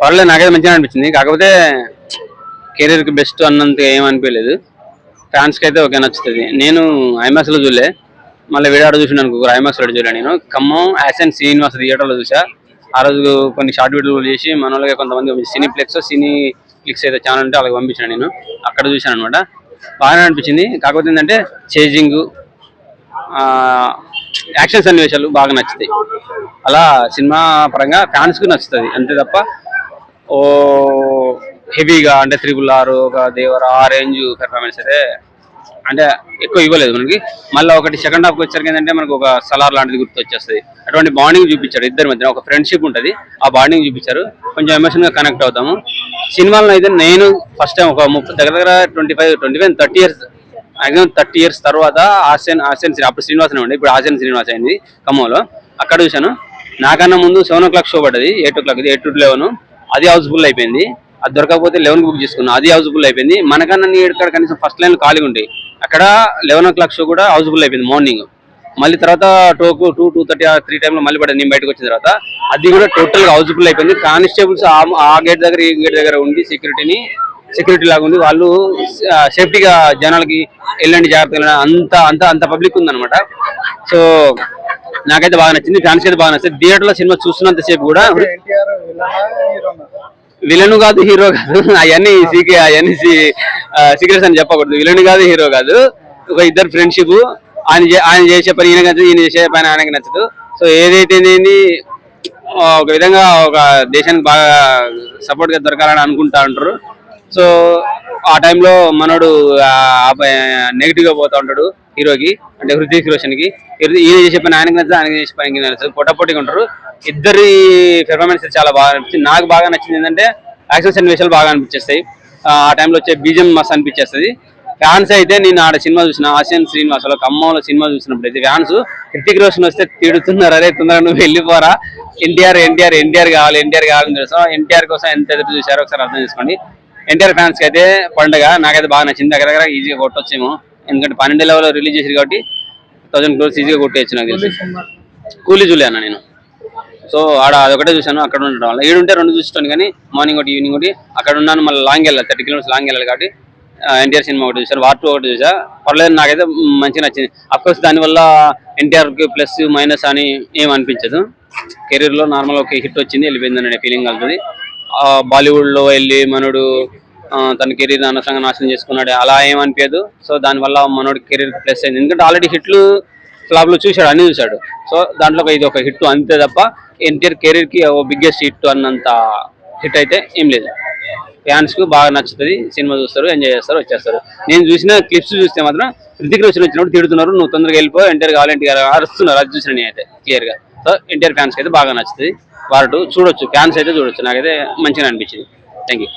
పర్లేదు, నాకైతే మంచిగా అనిపించింది. కాకపోతే కెరీర్ కి బెస్ట్ అన్నంత ఏం అనిపించలేదు. ఫ్యాన్స్ కి అయితే ఓకే, నచ్చుతుంది. నేను ఐమాక్స్ లో చూడలే, మళ్ళీ వీడియో చూసిన అనుకో ఐమాక్స్ లో చూడలే. నేను ఖమ్మం యాసెన్ శ్రీనివాస థియేటర్ లో చూసా. ఆ రోజు కొన్ని షార్ట్ వీడియోలు చేసి మన వాళ్ళకి కొంతమంది సినీప్లెక్స్ అయితే ఛానల్ ఉంటే వాళ్ళకి పంపించాను. నేను అక్కడ చూశాను అనమాట. బాగానే అనిపించింది. కాకపోతే ఏంటంటే చేజింగ్, యాక్షన్ సన్నివేశాలు బాగా నచ్చుతాయి. అలా సినిమా పరంగా ఫ్యాన్స్ కు నచ్చుతుంది అంతే తప్ప ఓ హెవీగా అంటే RRR, ఒక దేవర ఆ రేంజ్ పెర్ఫార్మెన్స్ అయితే అంటే ఎక్కువ ఇవ్వలేదు మనకి. మళ్ళీ ఒకటి సెకండ్ హాఫ్ వచ్చేసరికి ఏంటంటే మనకు ఒక సలార్ లాంటిది గుర్తు వచ్చేస్తుంది. అటువంటి బాండింగ్ చూపించారు ఇద్దరి మధ్య, ఒక ఫ్రెండ్షిప్ ఉంటుంది, ఆ బాండింగ్ చూపించారు. కొంచెం ఎమోషనల్ గా కనెక్ట్ అవుతాము. సినిమాలను అయితే నేను ఫస్ట్ టైం ఒక దగ్గర 25-30 ఇయర్స్ మ్యాక్సిమం 30 ఇయర్స్ తర్వాత ఆసియన్ అప్పుడు శ్రీనివాసన్ ఉండే, ఇప్పుడు ఆసియన్ శ్రీనివాస్ అయింది ఖమ్మంలో. అక్కడ చూశాను. నాకన్నా ముందు 7 o'clock షో పడ్డది, 8 o'clock, 8 to 11. అది హౌస్ఫుల్ అయిపోయింది. అది దొరకకపోతే 11 బుక్ చేసుకున్నాను, అది హౌస్ఫుల్ అయిపోయింది. మనకన్నా ఇక్కడ కనీసం ఫస్ట్ లైన్ ఖాళీగా ఉంటాయి. అక్కడ 11 o'clock షో కూడా హౌస్ఫుల్ అయిపోయింది మార్నింగ్. మళ్ళీ తర్వాత 2:30 3 టైంలో మళ్ళీ పడ్డది. నేను బయటకు వచ్చిన తర్వాత అది కూడా టోటల్ గా హౌస్ఫుల్ అయిపోయింది. కానిస్టేబుల్స్ ఆ గేట్ దగ్గర ఈ గేట్ దగ్గర ఉండి సెక్యూరిటీ లాగా ఉంది. వాళ్ళు సేఫ్టీగా జనాలకి వెళ్ళండి జాగ్రత్తగా అంత పబ్లిక్ ఉందన్నమాట. సో నాకైతే బాగా నచ్చింది, ఫ్యాన్స్ అయితే బాగా నచ్చింది. థియేటర్ లో సినిమా చూస్తున్నంత సేపు కూడా విలన్ కాదు, హీరో కాదు, అవన్నీ సీక్రెట్స్ అని చెప్పకూడదు. విలన్ కాదు, హీరో కాదు, ఒక ఇద్దరు ఫ్రెండ్షిప్. ఆయన చేసే పని ఈయన నచ్చదు, ఈయన చేసే పని ఆయనకి నచ్చదు. సో ఏదైతే ఒక విధంగా ఒక దేశానికి బాగా సపోర్ట్ గా దొరకాలని అనుకుంటా ఉంటారు. సో ఆ టైంలో మనోడు నెగిటివ్ గా పోతా ఉంటాడు హీరోకి, అంటే హృతిక్ రోషన్ కి. ఈయన చేసే పని ఆయనకి నచ్చదు, ఆయన చేసే పని నచ్చదు, పొట్టపోటీగా ఉంటారు. ఇద్దరి పెర్ఫార్మెన్స్ చాలా బాగా అనిపించింది. నాకు బాగా నచ్చింది ఏంటంటే యాక్షన్ సన్నివేశాలు బాగా అనిపించేస్తాయి. ఆ టైంలో వచ్చే బీజం మస్తు అనిపించేస్తుంది. ఫ్యాన్స్ అయితే నేను ఆడ సినిమా చూసిన ఆసియన్ శ్రీనివాసలో ఖమ్మంలో సినిమా చూసినప్పుడు అయితే ఫ్యాన్స్ హృతిక్ రోషన్ వస్తే తిడుతున్నారు, అరే తొందరగా నువ్వు వెళ్ళిపోరా, ఎన్టీఆర్ కావాలని తెలుసు. ఎన్టీఆర్ కోసం ఎంత ఎదురు చూసారో ఒకసారి అర్థం చేసుకోండి. ఎన్టీఆర్ ఫ్యాన్స్ కి అయితే పండుగ. నాకైతే బాగా నచ్చింది. దగ్గర ఈజీగా కొట్టొచ్చేమో, ఎందుకంటే 12 లెవెల్లో రిలీజ్ చేసి కాబట్టి 1000 crores ఈజీగా కొట్టేయచ్చు నాకు తెలిసి. కూలీ చూలే అన్న నేను. సో అదొకటే చూశాను. అక్కడ ఉండడం వల్ల ఈడుంటే 2 చూస్తాను, కానీ మార్నింగ్ ఒకటి ఈవినింగ్ ఒకటి అక్కడ ఉన్నాను. మళ్ళీ లాంగ్ వెళ్ళాలి, 30 kilometers లాంగ్ వెళ్ళాలి కాబట్టి ఎన్టీఆర్ సినిమా ఒకటి చూసాను, వార్ 2 ఒకటి చూసా. పర్లేదు, నాకైతే మంచిగా నచ్చింది. అఫ్కోర్స్ దానివల్ల ఎన్టీఆర్ కి ప్లస్ మైనస్ అని ఏం అనిపించదు. కెరీర్ లో నార్మల్ ఒక హిట్ వచ్చింది, వెళ్ళిపోయింది అనే ఫీలింగ్ కలుగుతుంది. బాలీవుడ్ లో వెళ్ళి మనోడు తన కెరీర్ అనవసరంగా నాశనం చేసుకున్నాడు అలా ఏమనిపించదు. సో దానివల్ల మనోడి కెరీర్ ప్లస్ అయింది, ఎందుకంటే ఆల్రెడీ హిట్లు ఫ్లాప్లు చూశాడు, అన్ని చూశాడు. సో దాంట్లో ఇది ఒక హిట్ అంతే తప్ప ఎన్టీఆర్ కెరీర్ కి బిగ్గెస్ట్ హిట్ అన్నంత హిట్ అయితే ఏం లేదు. ఫ్యాన్స్ కు బాగా నచ్చుతుంది, సినిమా చూస్తారు, ఎంజాయ్ చేస్తారు, వచ్చేస్తారు. నేను చూసిన క్లిప్స్ చూస్తే మాత్రం హృతిక్ రోషన్ వచ్చినప్పుడు తిడుతున్నారు, నువ్వు తొందరగా వెళ్ళిపో, ఎన్టీఆర్ కావాలి, ఎన్టీఆర్ అరుస్తున్నారు. అది చూసిన నేనైతే క్లియర్ గా. సో ఎన్టీఆర్ ఫ్యాన్స్ కి అయితే బాగా నచ్చుతుంది. వారు చూడొచ్చు, ఫ్యాన్స్ అయితే చూడొచ్చు. నాకైతే మంచిగా అనిపించింది. Thank you.